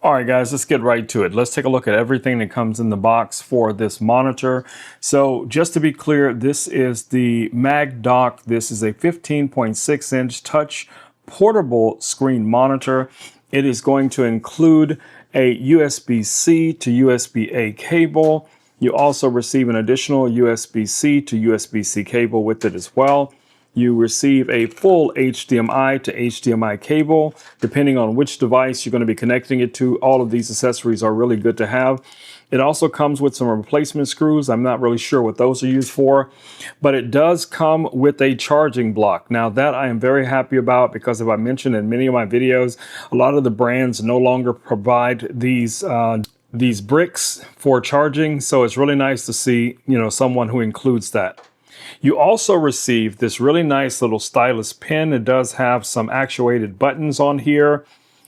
All right, guys, let's get right to it. Let's take a look at everything that comes in the box for this monitor. So just to be clear, this is the Magedok. This is a 15.6-inch touch portable screen monitor. It is going to include a USB-C to USB-A cable. You also receive an additional USB-C to USB-C cable with it as well. You receive a full HDMI to HDMI cable. Depending on which device you're going to be connecting it to, all of these accessories are really good to have. It also comes with some replacement screws. I'm not really sure what those are used for, but it does come with a charging block. Now that I am very happy about, because as I mentioned in many of my videos, a lot of the brands no longer provide these bricks for charging. So it's really nice to see, someone who includes that. You also receive this really nice little stylus pen. It does have some actuated buttons on here.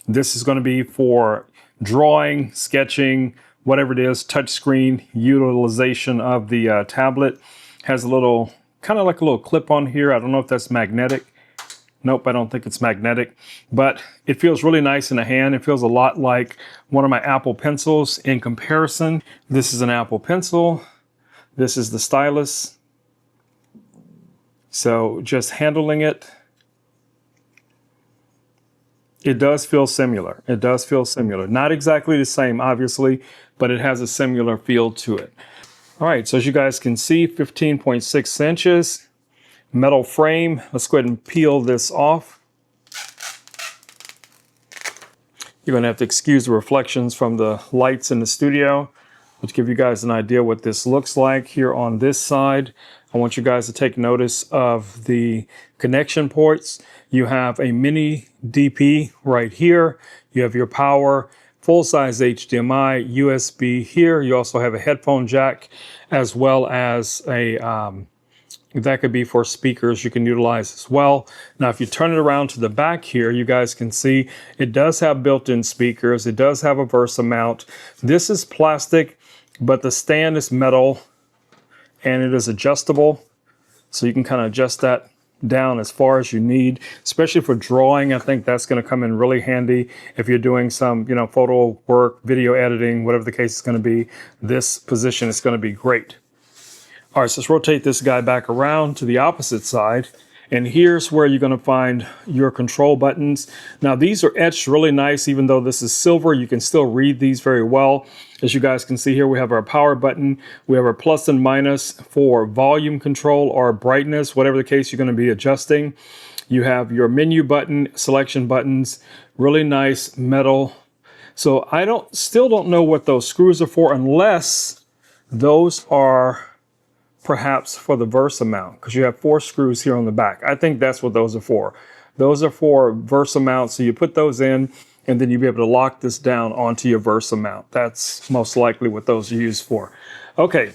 This is going to be for drawing, sketching, whatever it is, touchscreen utilization of the tablet. Has a little, kind of like a little clip on here. I don't know if that's magnetic. Nope, I don't think it's magnetic, but it feels really nice in the hand. It feels a lot like one of my Apple pencils in comparison. This is an Apple pencil. This is the stylus. So just handling it, it does feel similar. It does feel similar. Not exactly the same, obviously, but it has a similar feel to it. All right, so as you guys can see, 15.6 inches, metal frame. Let's go ahead and peel this off. You're gonna have to excuse the reflections from the lights in the studio, which give you guys an idea what this looks like here on this side. I want you guys to take notice of the connection ports. You have a mini DP right here. You have your power, full-size HDMI, USB here. You also have a headphone jack, as well as a, that could be for speakers you can utilize as well. Now, if you turn it around to the back here, you guys can see it does have built-in speakers. It does have a Versa mount. This is plastic, but the stand is metal. And it is adjustable, so you can kind of adjust that down as far as you need, especially for drawing. I think that's going to come in really handy if you're doing some, photo work, video editing, whatever the case is going to be. This position is going to be great. All right, so let's rotate this guy back around to the opposite side. And here's where you're going to find your control buttons. Now, these are etched really nice. Even though this is silver, you can still read these very well. As you guys can see here, we have our power button. We have our plus and minus for volume control or brightness, whatever the case you're going to be adjusting. You have your menu button, selection buttons, really nice metal. So I still don't know what those screws are for, unless those are perhaps for the Versa mount, because you have 4 screws here on the back. I think that's what those are for. Those are for Versa mounts. So you put those in, and then you'll be able to lock this down onto your Versa mount. That's most likely what those are used for. Okay,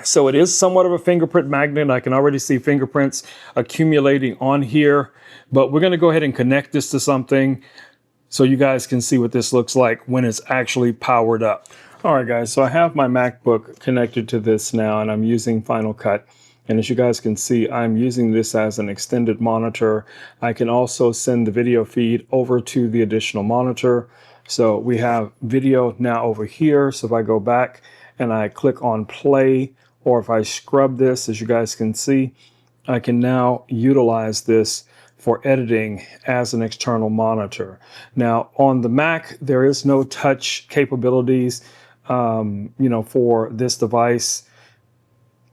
so it is somewhat of a fingerprint magnet. I can already see fingerprints accumulating on here, but we're going to go ahead and connect this to something so you guys can see what this looks like when it's actually powered up. All right, guys, so I have my MacBook connected to this now, and I'm using Final Cut. And as you guys can see, I'm using this as an extended monitor. I can also send the video feed over to the additional monitor. So we have video now over here. So if I go back and I click on play, or if I scrub this, as you guys can see, I can now utilize this for editing as an external monitor. Now, on the Mac, there is no touch capabilities. For this device.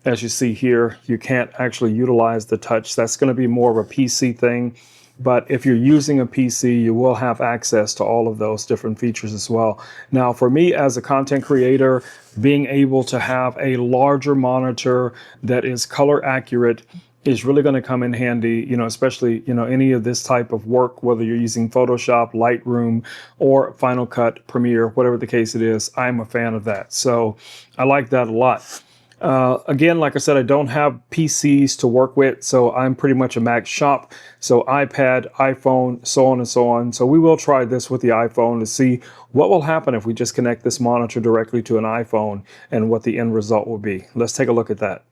As you see here, you can't actually utilize the touch. That's going to be more of a PC thing. But if you're using a PC, you will have access to all of those different features as well. Now, for me as a content creator, being able to have a larger monitor that is color accurate is really going to come in handy, especially, any of this type of work, whether you're using Photoshop, Lightroom, or Final Cut, Premiere, whatever the case it is. I'm a fan of that. So I like that a lot. Again, like I said, I don't have PCs to work with, so I'm pretty much a Mac shop. So iPad, iPhone, so on and so on. So we will try this with the iPhone to see what will happen if we just connect this monitor directly to an iPhone and what the end result will be. Let's take a look at that.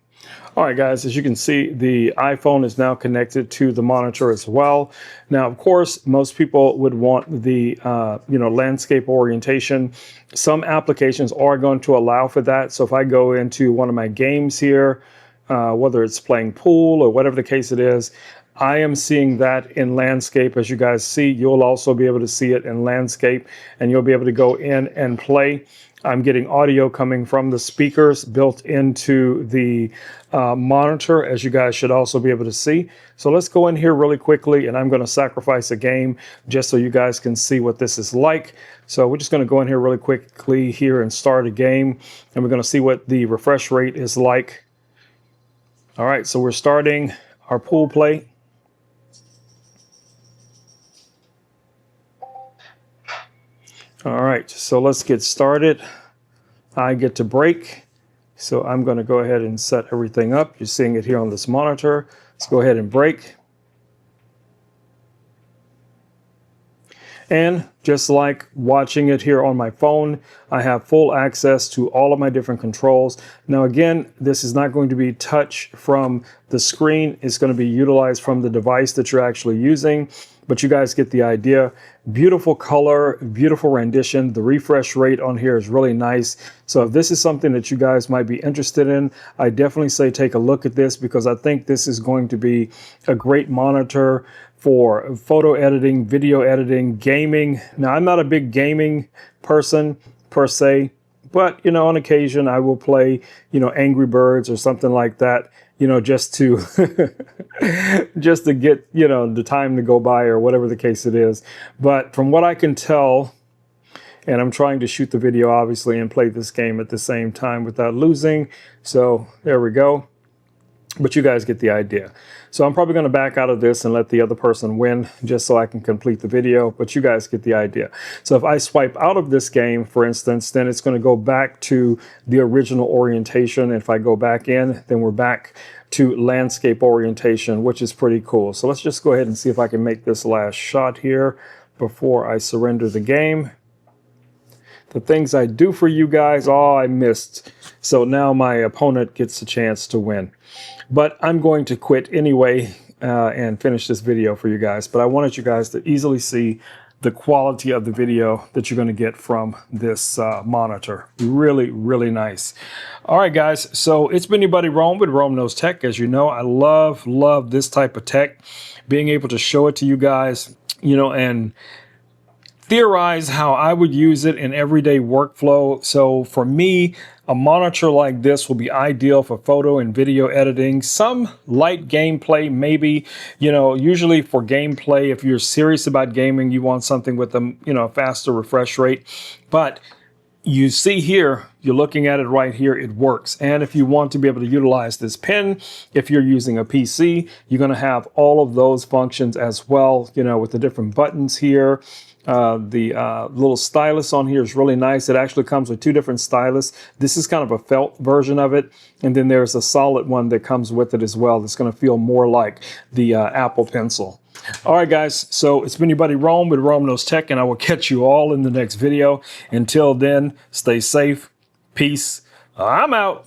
All right, guys, as you can see, the iPhone is now connected to the monitor as well. Now, of course, most people would want the landscape orientation. Some applications are going to allow for that. So if I go into one of my games here, whether it's playing pool or whatever the case it is, I am seeing that in landscape. As you guys see, you'll also be able to see it in landscape, and you'll be able to go in and play. I'm getting audio coming from the speakers built into the monitor, as you guys should also be able to see. So let's go in here really quickly, and I'm going to sacrifice a game just so you guys can see what this is like. So we're just going to go in here really quickly here and start a game, and we're going to see what the refresh rate is like. All right, so we're starting our pool play. All right, so let's get started. I get to break, so I'm going to go ahead and set everything up. You're seeing it here on this monitor. Let's go ahead and break. And just like watching it here on my phone, I have full access to all of my different controls. Now again, this is not going to be touch from the screen. It's going to be utilized from the device that you're actually using. But you guys get the idea. Beautiful color, beautiful rendition. The refresh rate on here is really nice. So if this is something that you guys might be interested in, I definitely say take a look at this, because I think this is going to be a great monitor for photo editing, video editing, gaming. Now, I'm not a big gaming person per se, but, on occasion I will play, Angry Birds or something like that, just to just to get, the time to go by or whatever the case it is. But from what I can tell, and I'm trying to shoot the video obviously and play this game at the same time without losing. So there we go. But you guys get the idea. So I'm probably going to back out of this and let the other person win just so I can complete the video, but you guys get the idea. So if I swipe out of this game, for instance, then it's going to go back to the original orientation. If I go back in, then we're back to landscape orientation, which is pretty cool. So let's just go ahead and see if I can make this last shot here before I surrender the game. The things I do for you guys, I missed. So now my opponent gets a chance to win. But I'm going to quit anyway and finish this video for you guys. But I wanted you guys to easily see the quality of the video that you're going to get from this monitor. Really, really nice. All right, guys. So it's been your buddy Rome with Rome Knows Tech. As you know, I love this type of tech. Being able to show it to you guys, and theorize how I would use it in everyday workflow. So for me, a monitor like this will be ideal for photo and video editing. Some light gameplay, maybe, usually for gameplay, if you're serious about gaming, you want something with a, faster refresh rate. But you see here, you're looking at it right here, it works. And if you want to be able to utilize this pen, if you're using a PC, you're going to have all of those functions as well, with the different buttons here. The little stylus on here is really nice. It actually comes with two different stylus. This is kind of a felt version of it. And then there's a solid one that comes with it as well. That's going to feel more like the Apple Pencil. All right, guys. So it's been your buddy Rome with Rome Knows Tech, and I will catch you all in the next video. Until then, stay safe. Peace. I'm out.